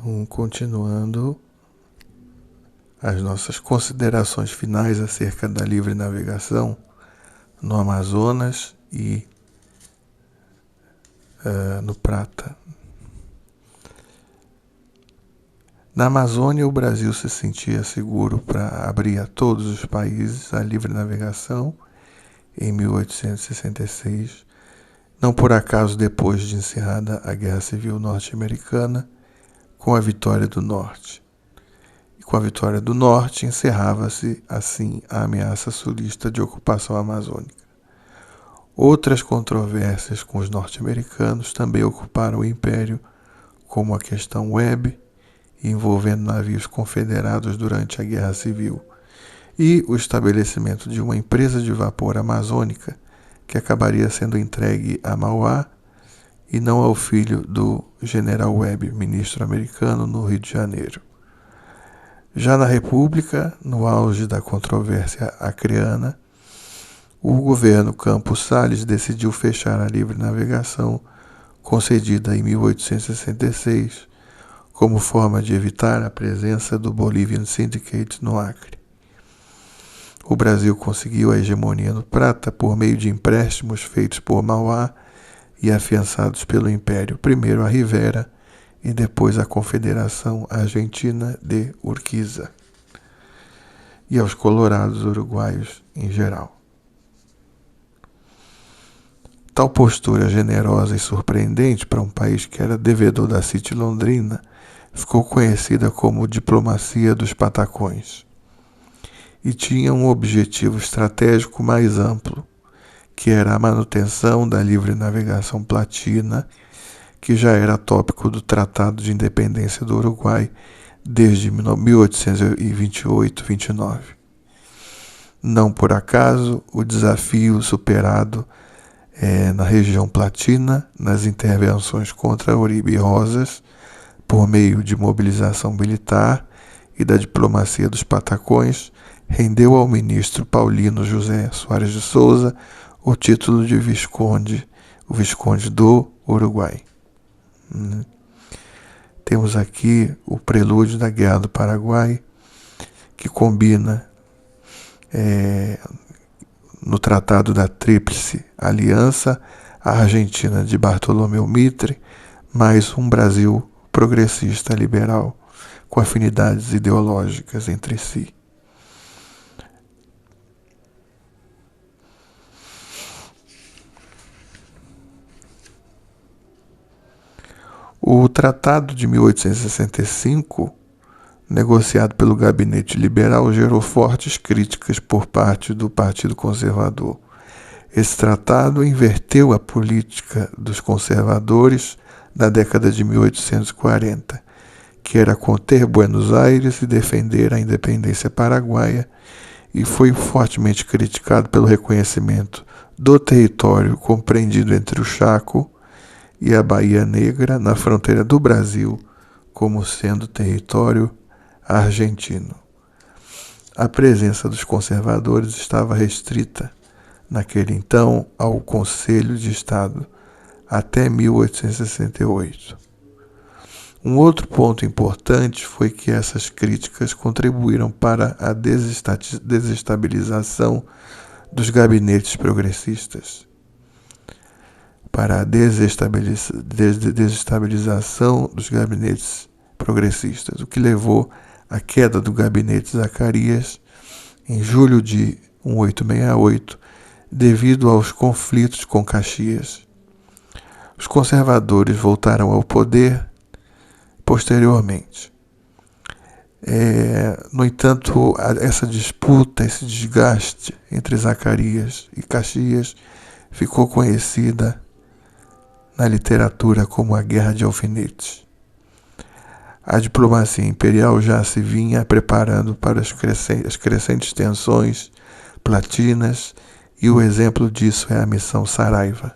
Então, continuando as nossas considerações finais acerca da livre navegação no Amazonas e no Prata. Na Amazônia, o Brasil se sentia seguro para abrir a todos os países a livre navegação em 1866, não por acaso depois de encerrada a Guerra Civil Norte-Americana, com a vitória do Norte. E com a vitória do Norte, encerrava-se, assim, a ameaça sulista de ocupação amazônica. Outras controvérsias com os norte-americanos também ocuparam o Império, como a questão Webb, envolvendo navios confederados durante a Guerra Civil, e o estabelecimento de uma empresa de vapor amazônica que acabaria sendo entregue a Mauá e não ao filho do general Webb, ministro americano, no Rio de Janeiro. Já na República, no auge da controvérsia acreana, o governo Campos Salles decidiu fechar a livre navegação concedida em 1866 como forma de evitar a presença do Bolivian Syndicate no Acre. O Brasil conseguiu a hegemonia no Prata por meio de empréstimos feitos por Mauá e afiançados pelo Império, primeiro a Rivera e depois a Confederação Argentina de Urquiza, e aos colorados uruguaios em geral. Tal postura generosa e surpreendente para um país que era devedor da City Londrina ficou conhecida como diplomacia dos patacões e tinha um objetivo estratégico mais amplo, que era a manutenção da livre navegação platina, que já era tópico do Tratado de Independência do Uruguai desde 1828-29. Não por acaso, o desafio superado na região platina, nas intervenções contra Uribe Rosas, por meio de mobilização militar e da diplomacia dos patacões, rendeu ao ministro Paulino José Soares de Souza o título de Visconde, o Visconde do Uruguai. Temos aqui o prelúdio da Guerra do Paraguai, que combina no Tratado da Tríplice Aliança a Argentina de Bartolomeu Mitre, mais um Brasil progressista liberal, com afinidades ideológicas entre si. O Tratado de 1865, negociado pelo Gabinete Liberal, gerou fortes críticas por parte do Partido Conservador. Esse tratado inverteu a política dos conservadores da década de 1840, que era conter Buenos Aires e defender a independência paraguaia, e foi fortemente criticado pelo reconhecimento do território compreendido entre o Chaco e a Bahia Negra, na fronteira do Brasil, como sendo território argentino. A presença dos conservadores estava restrita, naquele então, ao Conselho de Estado, até 1868. Um outro ponto importante foi que essas críticas contribuíram para a desestabilização dos gabinetes progressistas, para a desestabilização dos gabinetes progressistas, o que levou à queda do gabinete Zacarias em julho de 1868, devido aos conflitos com Caxias. Os conservadores voltaram ao poder posteriormente. No entanto, essa disputa, esse desgaste entre Zacarias e Caxias ficou conhecida na literatura como a Guerra de Alfinetes. A diplomacia imperial já se vinha preparando para as crescentes tensões platinas, e o exemplo disso é a Missão Saraiva,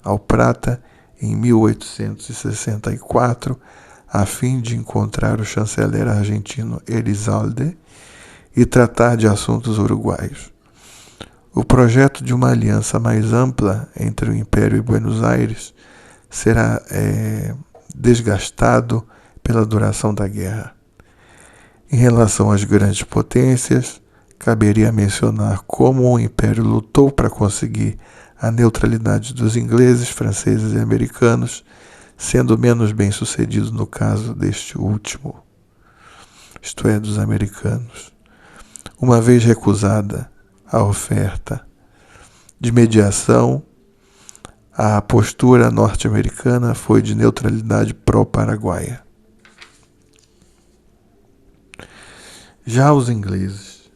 ao Prata, em 1864, a fim de encontrar o chanceler argentino Elizalde e tratar de assuntos uruguaios. O projeto de uma aliança mais ampla entre o Império e Buenos Aires será desgastado pela duração da guerra. Em relação às grandes potências, caberia mencionar como o Império lutou para conseguir a neutralidade dos ingleses, franceses e americanos, sendo menos bem-sucedido no caso deste último, isto é, dos americanos. Uma vez recusada a oferta de mediação, a postura norte-americana foi de neutralidade pró-paraguaia. Já os ingleses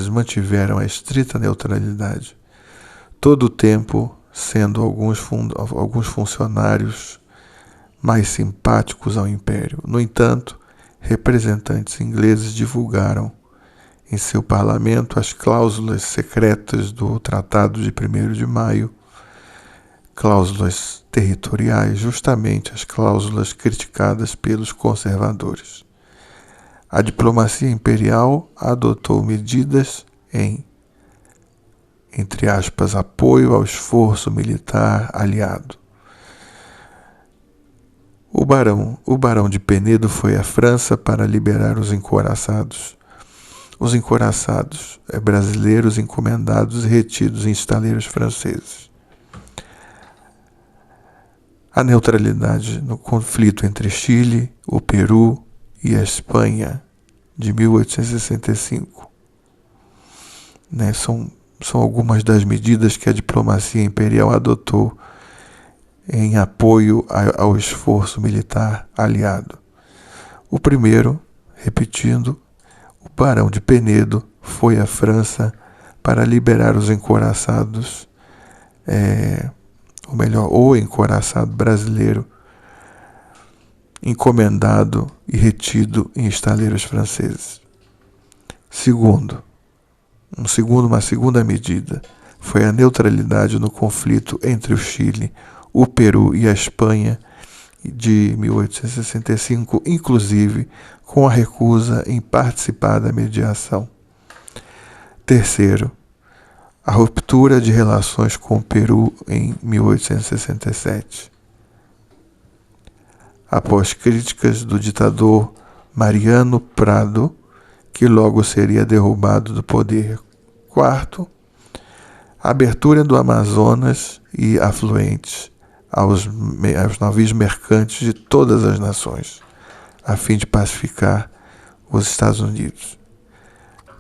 mantiveram a estrita neutralidade, todo o tempo sendo alguns funcionários mais simpáticos ao Império. No entanto, representantes ingleses divulgaram em seu parlamento as cláusulas secretas do Tratado de 1º de Maio, cláusulas territoriais, justamente as cláusulas criticadas pelos conservadores. A diplomacia imperial adotou medidas entre aspas, apoio ao esforço militar aliado. O barão de Penedo foi à França para liberar os encouraçados. Os encouraçados brasileiros encomendados e retidos em estaleiros franceses. A neutralidade no conflito entre Chile, o Peru e a Espanha de 1865. São algumas das medidas que a diplomacia imperial adotou em apoio ao esforço militar aliado. O primeiro, repetindo, o barão de Penedo foi à França para liberar os encouraçados, o encouraçado brasileiro encomendado e retido em estaleiros franceses. Uma segunda medida foi a neutralidade no conflito entre o Chile, o Peru e a Espanha de 1865, inclusive com a recusa em participar da mediação. Terceiro, a ruptura de relações com o Peru em 1867. Após críticas do ditador Mariano Prado, que logo seria derrubado do poder. Quarto, a abertura do Amazonas e afluentes aos navios mercantes de todas as nações, a fim de pacificar os Estados Unidos.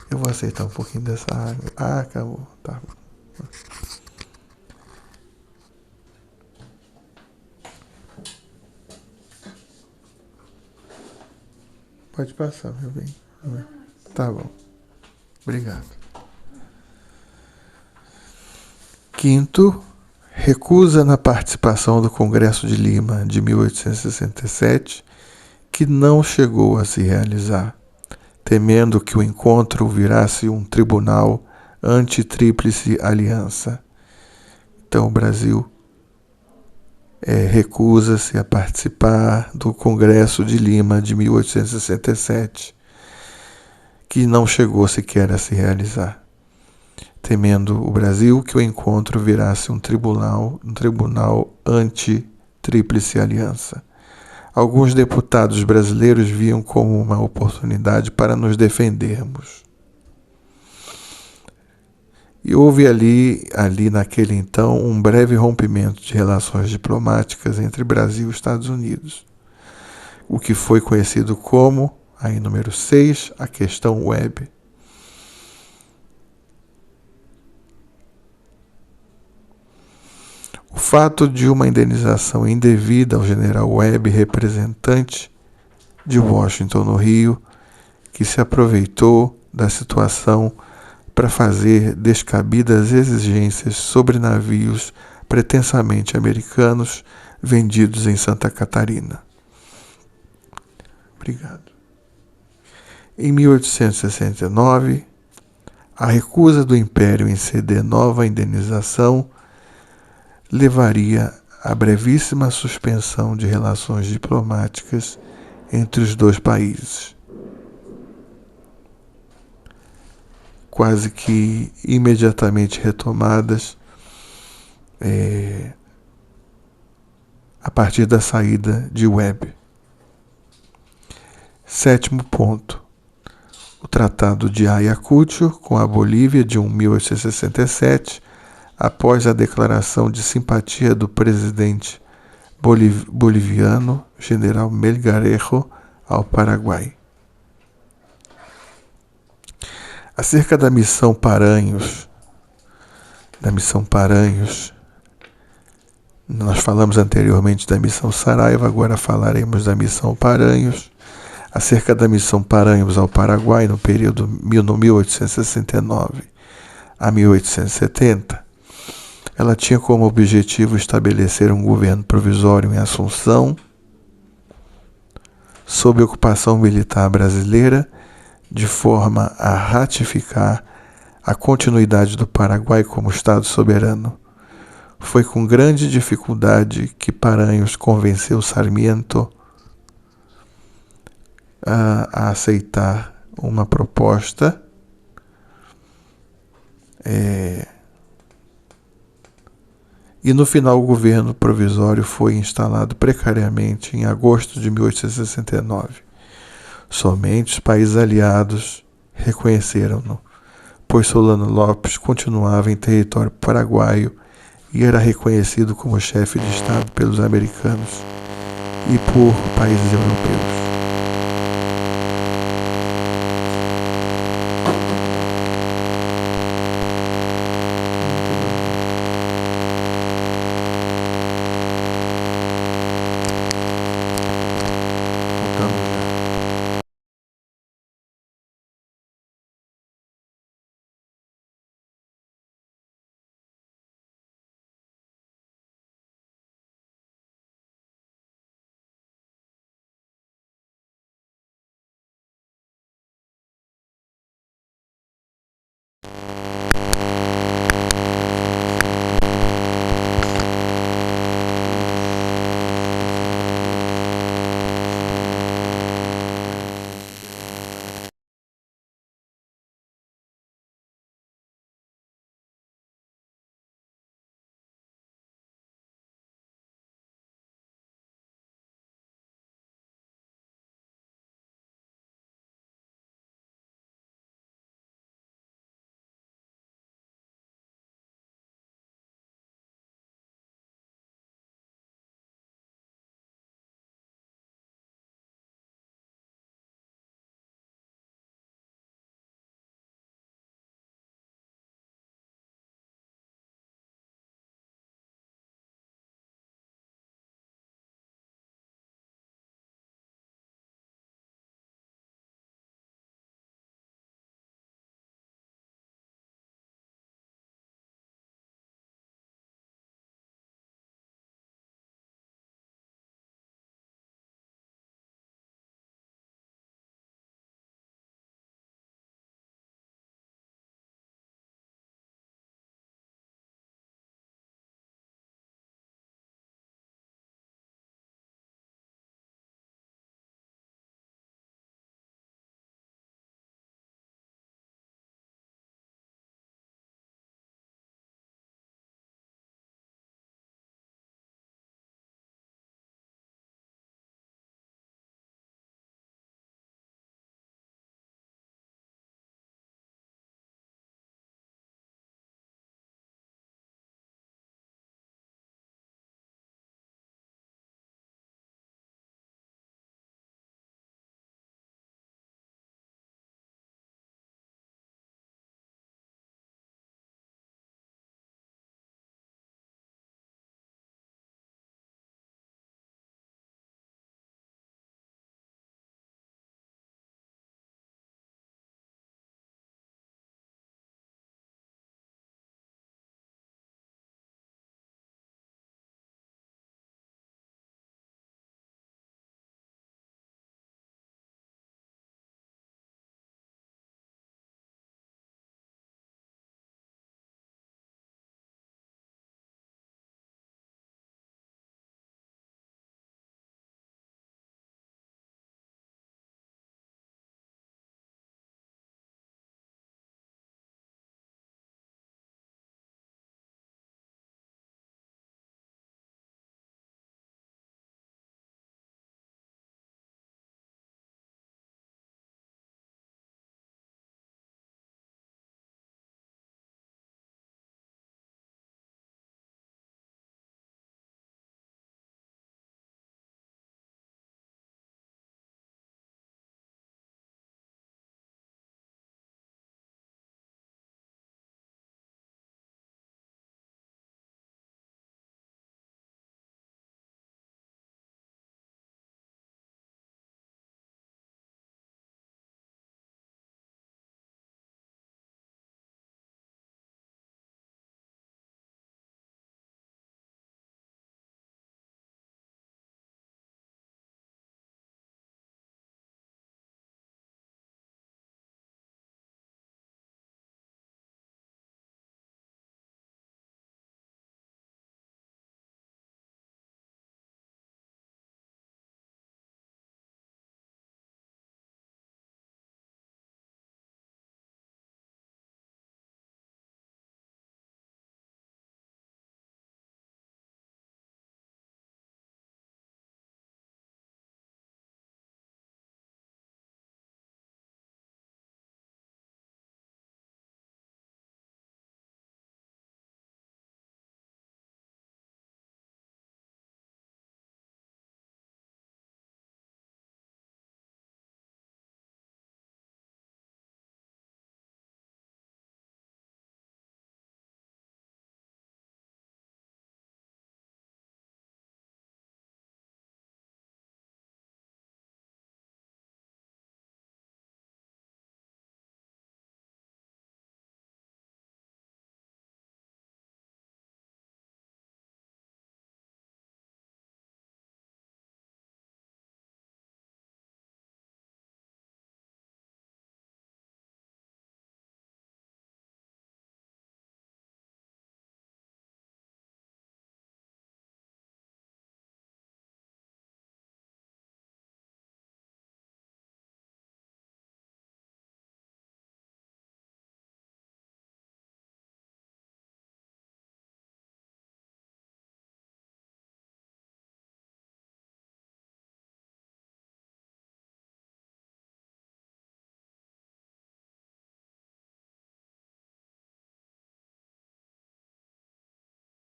Eu vou aceitar um pouquinho dessa água. Acabou. Tá. Pode passar, meu bem. Tá bom. Obrigado. Quinto, recusa na participação do Congresso de Lima de 1867, que não chegou a se realizar, temendo que o encontro virasse um tribunal anti-tríplice aliança. Então o Brasil recusa-se a participar do Congresso de Lima de 1867, que não chegou sequer a se realizar, temendo o Brasil que o encontro virasse um tribunal anti-tríplice aliança. Alguns deputados brasileiros viam como uma oportunidade para nos defendermos. E houve ali naquele então, um breve rompimento de relações diplomáticas entre Brasil e Estados Unidos, o que foi conhecido como, aí número 6, a questão Webb. O fato de uma indenização indevida ao general Webb, representante de Washington no Rio, que se aproveitou da situação para fazer descabidas exigências sobre navios pretensamente americanos vendidos em Santa Catarina. Obrigado. Em 1869, a recusa do Império em ceder nova indenização levaria à brevíssima suspensão de relações diplomáticas entre os dois países. Quase que imediatamente retomadas a partir da saída de Webb. Sétimo ponto. O Tratado de Ayacucho com a Bolívia de 1867, após a declaração de simpatia do presidente boliviano, general Melgarejo, ao Paraguai. Acerca da missão Paranhos, nós falamos anteriormente da missão Saraiva, agora falaremos da missão Paranhos. Acerca da missão Paranhos ao Paraguai no período 1869 a 1870, ela tinha como objetivo estabelecer um governo provisório em Assunção, sob ocupação militar brasileira, de forma a ratificar a continuidade do Paraguai como Estado soberano. Foi com grande dificuldade que Paranhos convenceu Sarmiento a aceitar uma proposta e no final o governo provisório foi instalado precariamente em agosto de 1869. Somente os países aliados reconheceram-no, pois Solano Lopes continuava em território paraguaio e era reconhecido como chefe de Estado pelos americanos e por países europeus.